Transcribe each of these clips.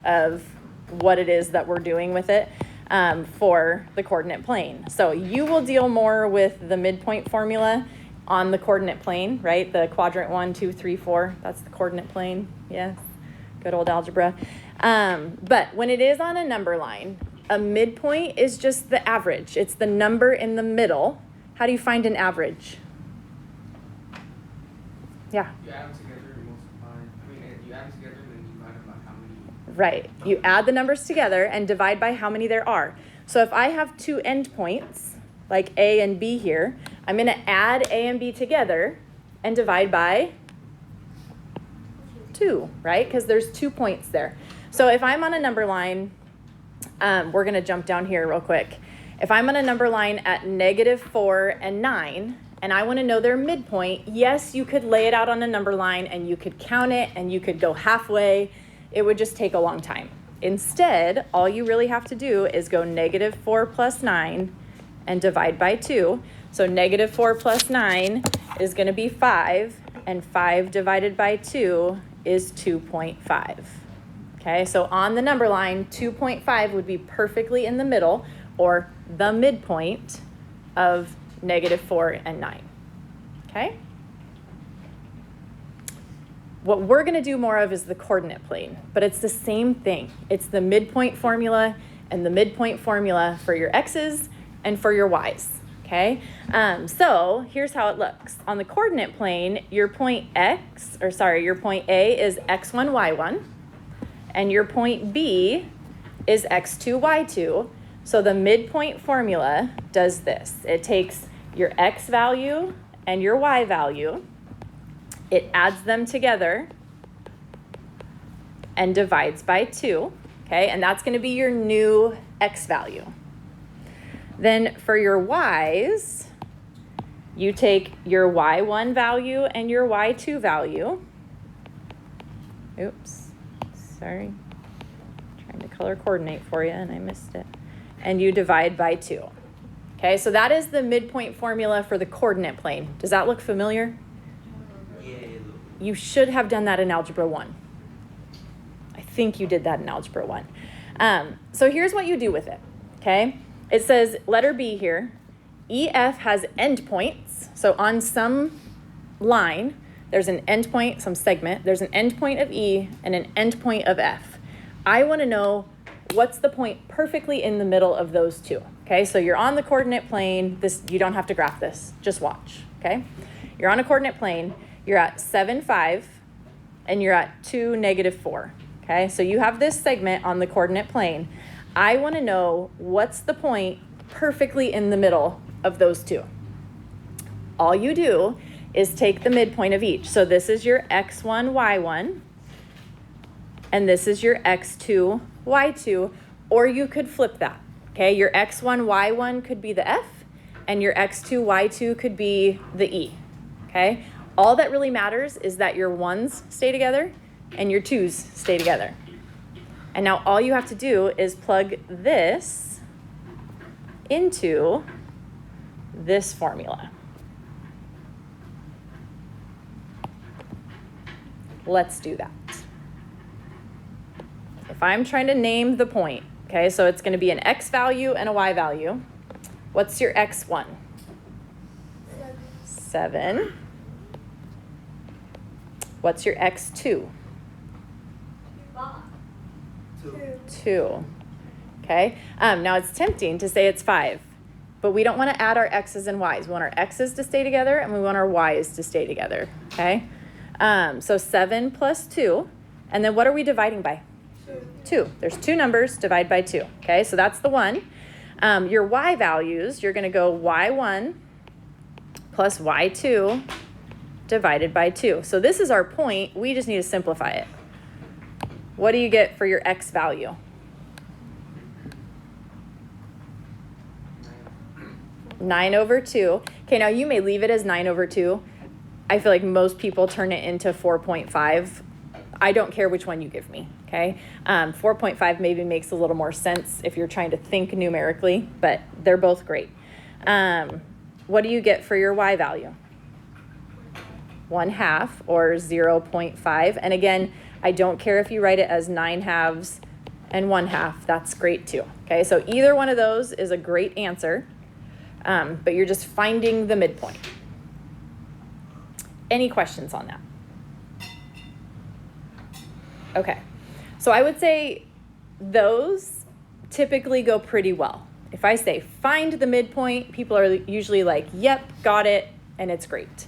of what it is that we're doing with it for the coordinate plane. So you will deal more with the midpoint formula on the coordinate plane, right? The quadrant 1, 2, 3, 4, that's the coordinate plane. Yes, good old algebra. But when it is on a number line, a midpoint is just the average. It's the number in the middle. How do you find an average? Yeah. You add them together and multiply. You add them together and then divide them by how many. Right. You add the numbers together and divide by how many there are. So if I have two endpoints, like A and B here, I'm going to add A and B together and divide by 2, right? Because there's 2 points there. So if I'm on a number line, we're going to jump down here real quick. If I'm on a number line at -4 and 9, and I want to know their midpoint, yes, you could lay it out on a number line and you could count it and you could go halfway. It would just take a long time. Instead, all you really have to do is go -4 plus 9 and divide by 2. So -4 plus 9 is going to be 5, and 5 divided by 2 is 2.5. Okay, so on the number line, 2.5 would be perfectly in the middle, or the midpoint of -4 and 9. Okay? What we're going to do more of is the coordinate plane, but it's the same thing. It's the midpoint formula and the midpoint formula for your x's and for your y's. Okay? So here's how it looks. On the coordinate plane, your point A is x1, y1, and your point B is x2, y2. So the midpoint formula does this. It takes your x value and your y value, it adds them together and divides by 2, okay? And that's gonna be your new x value. Then for your y's, you take your y1 value and your y2 value. Oops, sorry. Trying to color coordinate for you and I missed it. And you divide by 2. Okay, so that is the midpoint formula for the coordinate plane. Does that look familiar? Yeah. You should have done that in Algebra 1. I think you did that in Algebra 1. So here's what you do with it, okay? It says, letter B here, EF has endpoints. So on some line, there's an endpoint, some segment, there's an endpoint of E and an endpoint of F. I want to know what's the point perfectly in the middle of those two. Okay, so you're on the coordinate plane. You don't have to graph this, just watch, okay? You're on a coordinate plane, you're at 7, 5, and you're at 2, -4, okay? So you have this segment on the coordinate plane. I wanna know what's the point perfectly in the middle of those two. All you do is take the midpoint of each. So this is your x1, y1, and this is your x2, y2, or you could flip that. Okay, your x1, y1 could be the F, and your x2, y2 could be the E. Okay, all that really matters is that your 1s stay together and your 2s stay together. And now all you have to do is plug this into this formula. Let's do that. If I'm trying to name the point, okay, so it's going to be an x value and a y value. What's your x1? 7. What's your x2? 2. Okay, now it's tempting to say it's 5, but we don't want to add our x's and y's. We want our x's to stay together and we want our y's to stay together, okay? So 7 plus 2, and then what are we dividing by? 2. There's 2 numbers, divide by 2. Okay, so that's the one. Your y values, you're going to go y1 plus y2 divided by 2. So this is our point. We just need to simplify it. What do you get for your x value? 9/2. Okay, now you may leave it as 9/2. I feel like most people turn it into 4.5. I don't care which one you give me, okay? 4.5 maybe makes a little more sense if you're trying to think numerically, but they're both great. What do you get for your y value? 1/2 or 0.5. And again, I don't care if you write it as 9/2 and 1/2. That's great too. Okay, so either one of those is a great answer, but you're just finding the midpoint. Any questions on that? Okay, so I would say those typically go pretty well. If I say find the midpoint, people are usually like, yep, got it, and it's great.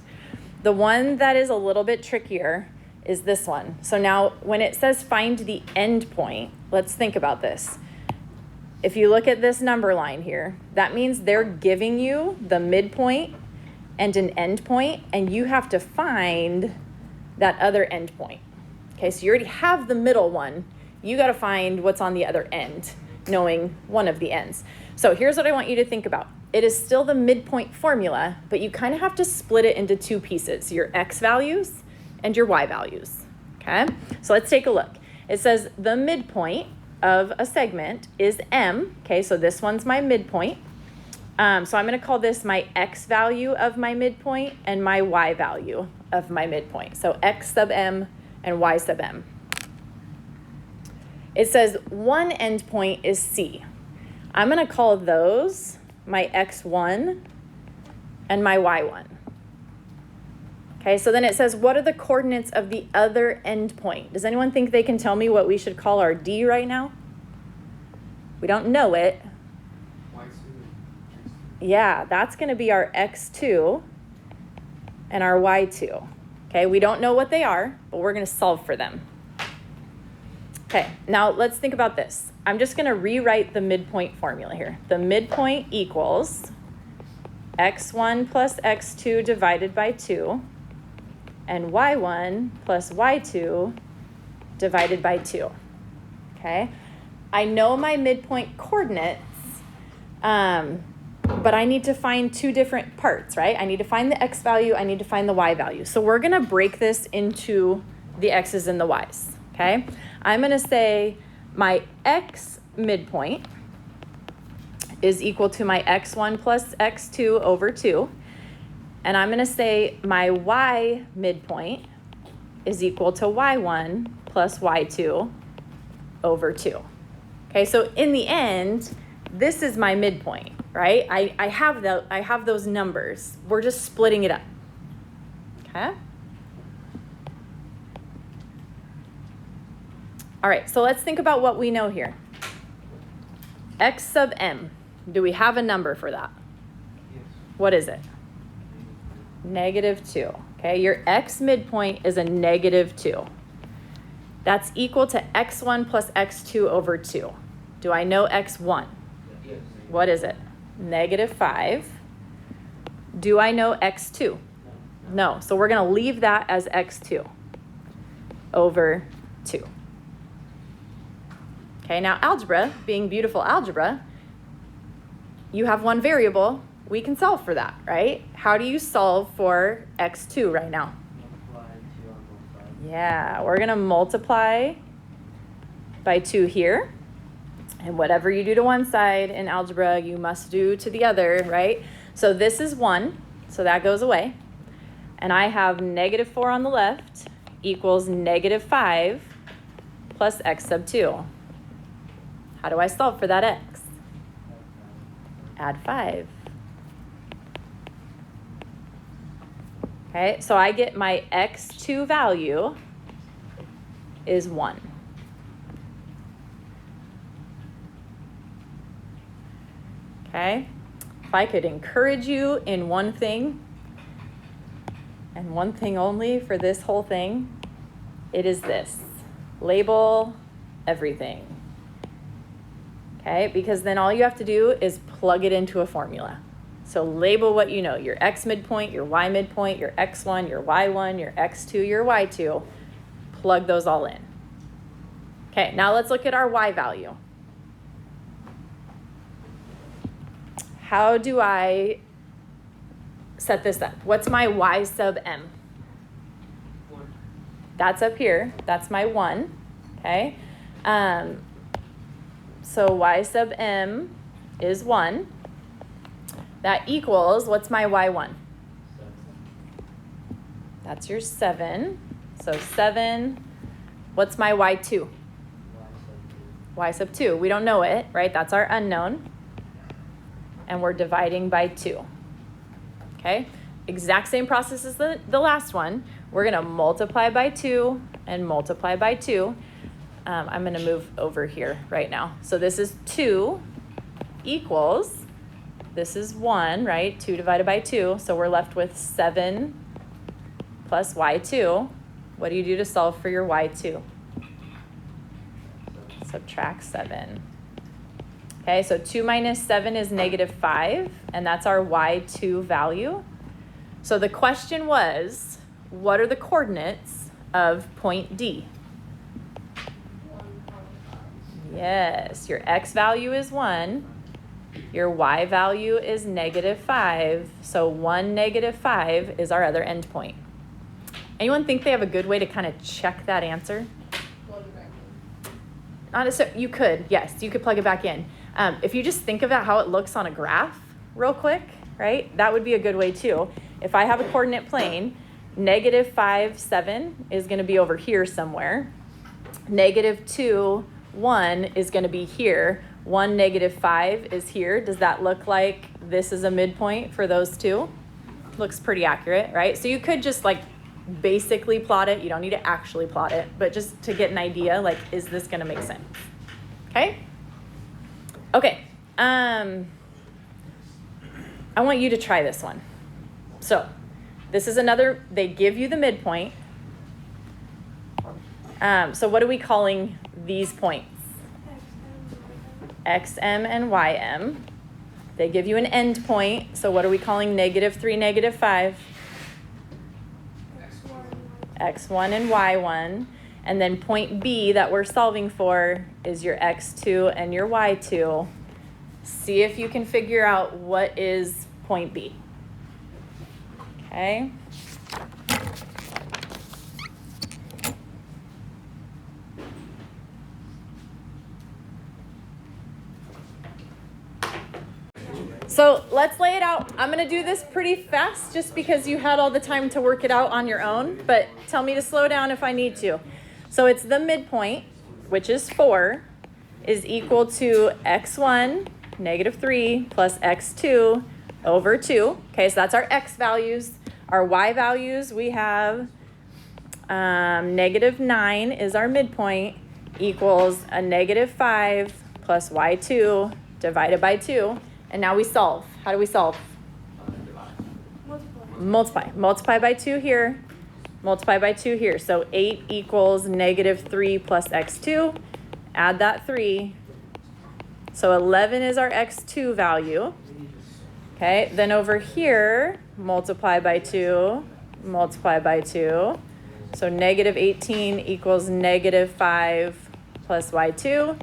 The one that is a little bit trickier is this one. So now when it says find the end point, let's think about this. If you look at this number line here, that means they're giving you the midpoint and an end point, and you have to find that other end point. Okay, so you already have the middle one. You got to find what's on the other end, knowing one of the ends. So here's what I want you to think about. It is still the midpoint formula, but you kind of have to split it into two pieces, your x values and your y values. Okay, so let's take a look. It says the midpoint of a segment is m. Okay, so this one's my midpoint. So I'm going to call this my x value of my midpoint and my y value of my midpoint. So x sub m and y sub m. It says one endpoint is C. I'm going to call those my x1 and my y1. Okay, so then it says, what are the coordinates of the other endpoint? Does anyone think they can tell me what we should call our D right now? We don't know it. Yeah, that's going to be our x2 and our y2. Okay, we don't know what they are, but we're going to solve for them. Okay, now let's think about this. I'm just going to rewrite the midpoint formula here. The midpoint equals x1 plus x2 divided by 2 and y1 plus y2 divided by 2. Okay, I know my midpoint coordinates, but I need to find two different parts, right? I need to find the x value, I need to find the y value. So we're going to break this into the x's and the y's, okay? I'm going to say my x midpoint is equal to my x1 plus x2 over 2. And I'm going to say my y midpoint is equal to y1 plus y2 over 2. Okay, so in the end, this is my midpoint, right? I have those numbers. We're just splitting it up. Okay? All right, so let's think about what we know here. X sub m. Do we have a number for that? Yes. What is it? -2. Okay, your x midpoint is a -2. That's equal to x1 plus x2 over 2. Do I know x1? Yes. What is it? -5. Do I know x2? No. So we're going to leave that as x2 over 2. Okay, now algebra, being beautiful algebra, you have one variable. We can solve for that, right? How do you solve for x2 right now? Multiply 2 on both sides. Yeah, we're going to multiply by 2 here. And whatever you do to one side in algebra, you must do to the other, right? So this is 1, so that goes away. And I have -4 on the left equals -5 plus x sub 2. How do I solve for that x? Add 5. Okay, so I get my x2 value is 1. Okay, if I could encourage you in one thing, and one thing only for this whole thing, it is this: label everything. Okay, because then all you have to do is plug it into a formula. So label what you know, your x midpoint, your y midpoint, your x1, your y1, your x2, your y2. Plug those all in. Okay, now let's look at our y value. How do I set this up? What's my y sub m? 1. That's up here. That's my 1. Okay. So y sub m is 1. That equals, what's my y1? 7. That's your 7. So 7. What's my y2? Y sub 2. y sub 2. We don't know it, right? That's our unknown. And we're dividing by 2. Okay? Exact same process as the last one. We're going to multiply by 2 and multiply by 2. I'm going to move over here right now. So this is 2 equals, this is 1, right? 2 divided by 2. So we're left with 7 plus y2. What do you do to solve for your y2? Subtract 7. Okay, so 2 minus 7 is negative 5, and that's our y2 value. So the question was, what are the coordinates of point D? Yes, your x value is 1. Your y value is negative 5. So 1, negative 5 is our other endpoint. Anyone think they have a good way to kind of check that answer? You could, yes, you could plug it back in. If you just think about how it looks on a graph real quick, right? That would be a good way too. If I have a coordinate plane, negative 5, 7 is going to be over here somewhere. Negative 2, 1 is going to be here. 1, negative 5 is here. Does that look like this is a midpoint for those two? Looks pretty accurate, right? So you could just like basically plot it. You don't need to actually plot it, but just to get an idea, like, is this going to make sense? Okay? Okay. I want you to try this one. So this is another, they give you the midpoint. So what are we calling these points? XM and YM. They give you an end point. So what are we calling negative 3, negative 5? X1 and Y1. And then point B that we're solving for is your X2 and your Y2. See if you can figure out what is point B. Okay. So let's lay it out. I'm going to do this pretty fast just because you had all the time to work it out on your own, but tell me to slow down if I need to. So it's the midpoint, which is 4, is equal to x1, negative 3, plus x2 over 2. Okay, so that's our x values. Our y values, we have negative 9 is our midpoint, equals a negative 5 plus y2 divided by 2. And now we solve. How do we solve? Multiply. Multiply by 2 here. Multiply by 2 here. So 8 equals negative 3 plus x2. Add that 3. So 11 is our x2 value. Okay, then over here, multiply by 2. Multiply by 2. So negative 18 equals negative 5 plus y2.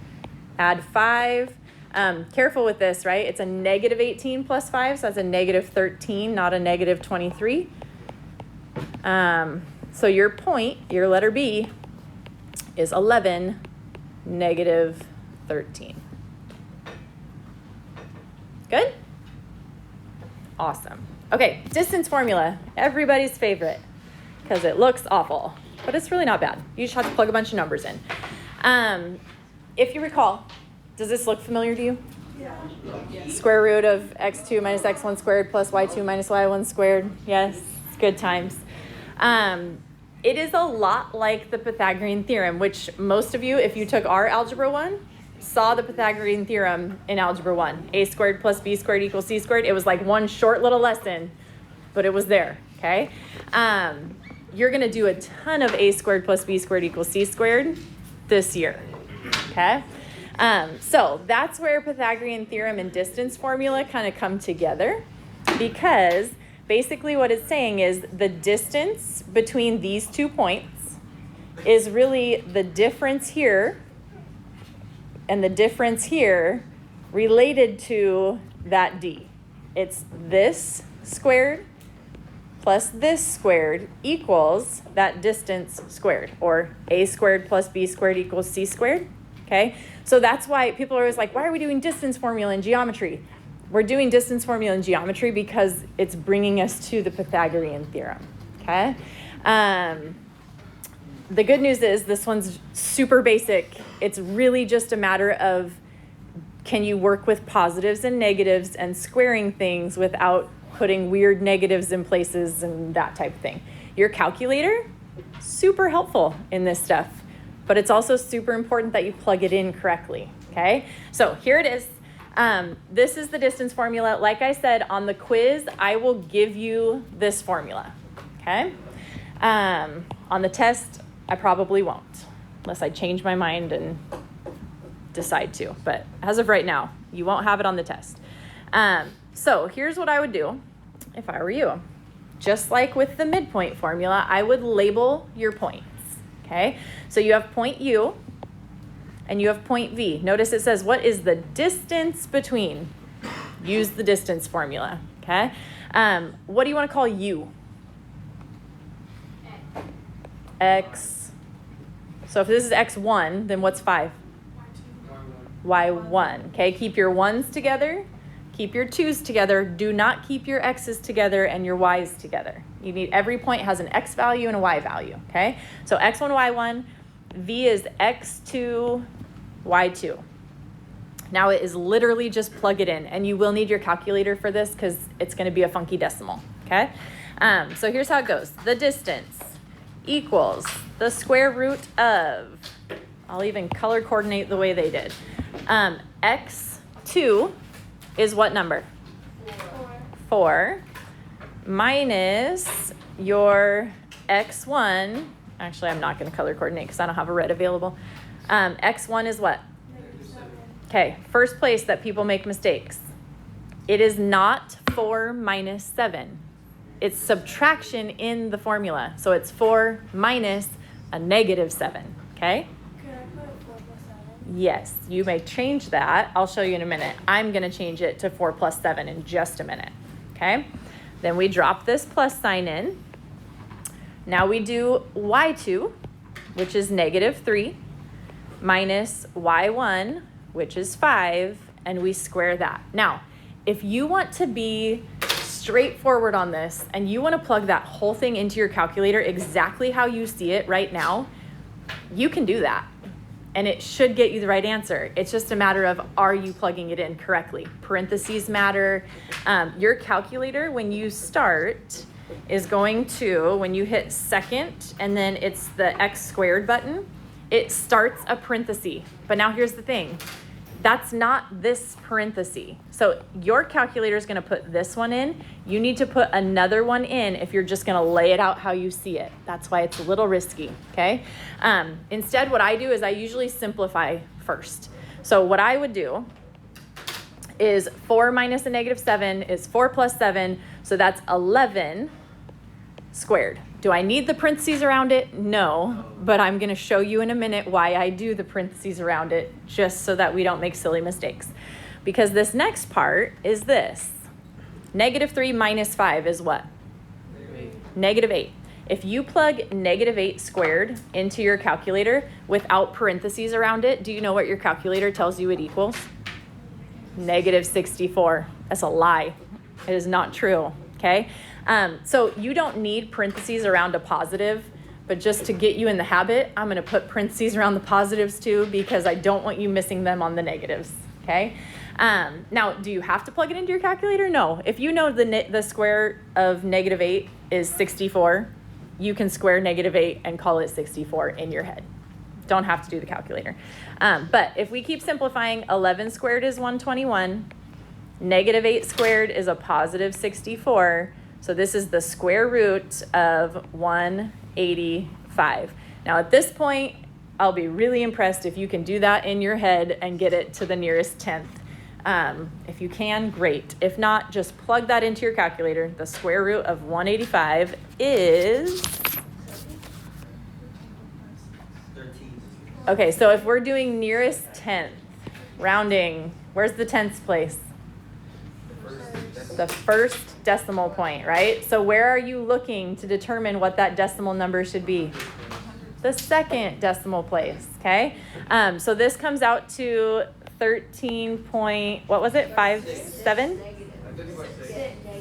Add 5. Careful with this, right? It's a negative 18 plus 5, so that's a negative 13, not a negative 23. So your point, your letter B, is 11, negative 13. Good? Awesome. Okay, distance formula, everybody's favorite, because it looks awful, but it's really not bad. You just have to plug a bunch of numbers in. If you recall, does this look familiar to you? Yeah. Square root of x2 minus x1 squared plus y2 minus y1 squared. Yes, it's good times. It is a lot like the Pythagorean theorem, which most of you, if you took our Algebra 1, saw the Pythagorean theorem in Algebra 1. A squared plus b squared equals c squared. It was like one short little lesson, but it was there, okay? You're going to do a ton of a squared plus b squared equals c squared this year, okay? So that's where Pythagorean theorem and distance formula kind of come together, because basically what it's saying is the distance between these 2 points is really the difference here and the difference here related to that D. It's this squared plus this squared equals that distance squared, or a squared plus b squared equals c squared. Okay, so that's why people are always like, why are we doing distance formula in geometry? We're doing distance formula in geometry because it's bringing us to the Pythagorean theorem, okay? The good news is this one's super basic. It's really just a matter of, can you work with positives and negatives and squaring things without putting weird negatives in places and that type of thing. Your calculator, super helpful in this stuff, but it's also super important that you plug it in correctly, okay? So here it is. This is the distance formula. Like I said, on the quiz, I will give you this formula, okay? On the test, I probably won't, unless I change my mind and decide to. But as of right now, you won't have it on the test. So here's what I would do if I were you. Just like with the midpoint formula, I would label your points, okay? So you have point U and you have point V. Notice it says, what is the distance between? Use the distance formula, okay? What do you want to call U? X. So if this is X1, then what's 5? Y1, okay? Keep your 1's together. Keep your 2's together. Do not keep your X's together and your Y's together. You need, every point has an X value and a Y value, okay? So X1, Y1, V is X2, Y2. Now it is literally just plug it in, and you will need your calculator for this because it's going to be a funky decimal, okay? So here's how it goes. The distance equals the square root of, I'll even color coordinate the way they did. X2 is what number? 4 minus your X1. Actually, I'm not going to color coordinate because I don't have a red available. X1 is what? Okay, first place that people make mistakes. It is not 4 minus 7. It's subtraction in the formula. So it's 4 minus a negative 7, okay? Yes, you may change that. I'll show you in a minute. I'm going to change it to 4 plus 7 in just a minute, okay? Then we drop this plus sign in. Now we do y2, which is negative 3, minus y1, which is 5, and we square that. Now, if you want to be straightforward on this and you want to plug that whole thing into your calculator exactly how you see it right now, you can do that. And it should get you the right answer. It's just a matter of, are you plugging it in correctly? Parentheses matter. Your calculator, when you start, is going to, when you hit second, and then it's the X squared button, it starts a parenthesis. But now here's the thing. That's not this parenthesis. So your calculator is going to put this one in. You need to put another one in if you're just going to lay it out how you see it. That's why it's a little risky, okay? Instead, what I do is I usually simplify first. So what I would do is 4 minus a negative 7 is 4 plus 7. So that's 11 squared. Do I need the parentheses around it? No, but I'm going to show you in a minute why I do the parentheses around it, just so that we don't make silly mistakes. Because this next part is this. Negative 3 minus 5 is what? Negative 8. If you plug negative 8 squared into your calculator without parentheses around it, do you know what your calculator tells you it equals? Negative 64. That's a lie. It is not true, okay? So you don't need parentheses around a positive, but just to get you in the habit, I'm going to put parentheses around the positives too, because I don't want you missing them on the negatives, okay? Now, do you have to plug it into your calculator? No. If you know the square of negative 8 is 64, you can square negative 8 and call it 64 in your head. Don't have to do the calculator. But if we keep simplifying, 11 squared is 121. Negative 8 squared is a positive 64. So this is the square root of 185. Now at this point, I'll be really impressed if you can do that in your head and get it to the nearest tenth. If you can, great. If not, just plug that into your calculator. The square root of 185 is... Okay, so if we're doing nearest tenth, rounding, where's the tenths place? The first decimal point, right? So where are you looking to determine what that decimal number should be? The second decimal place, okay? So this comes out to 13 point, what was it, 57?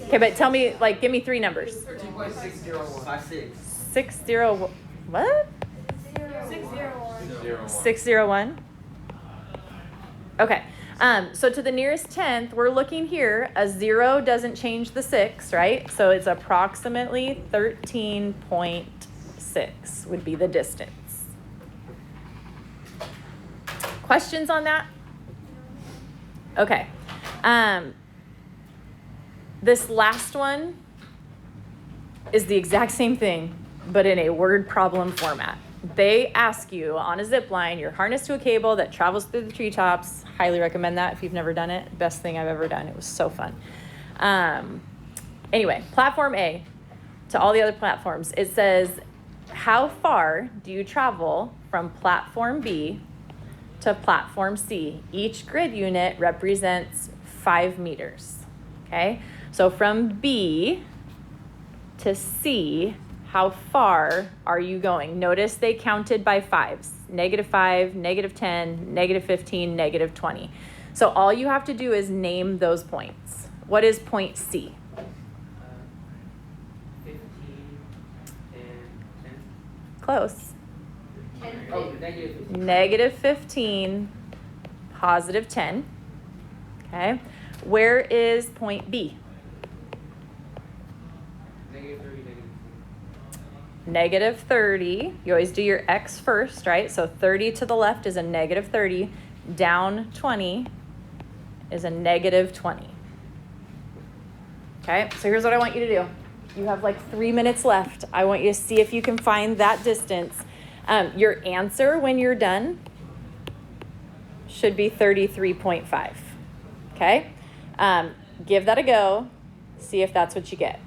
Okay, but tell me, like, give me three numbers. 13.601. 60, what? 601. 601. Okay. So to the nearest tenth, we're looking here. A 0 doesn't change the 6, right? So it's approximately 13.6 would be the distance. Questions on that? Okay. This last one is the exact same thing, but in a word problem format. They ask you on a zip line, you're harnessed to a cable that travels through the treetops. Highly recommend that if you've never done it. Best thing I've ever done. It was so fun. Anyway, platform A to all the other platforms. It says, how far do you travel from platform B to platform C? Each grid unit represents 5 meters. Okay, so from B to C, how far are you going? Notice they counted by 5s. -5, -10, -15, -20. So all you have to do is name those points. What is point C? 15 and 10. Close. Oh, -15. -15, +10. Okay. Where is point B? -30, -30. You always do your X first, right? So 30 to the left is a -30. Down 20 is a -20. Okay, so here's what I want you to do. You have like 3 minutes left. I want you to see if you can find that distance. Your answer when you're done should be 33.5. Okay, give that a go. See if that's what you get.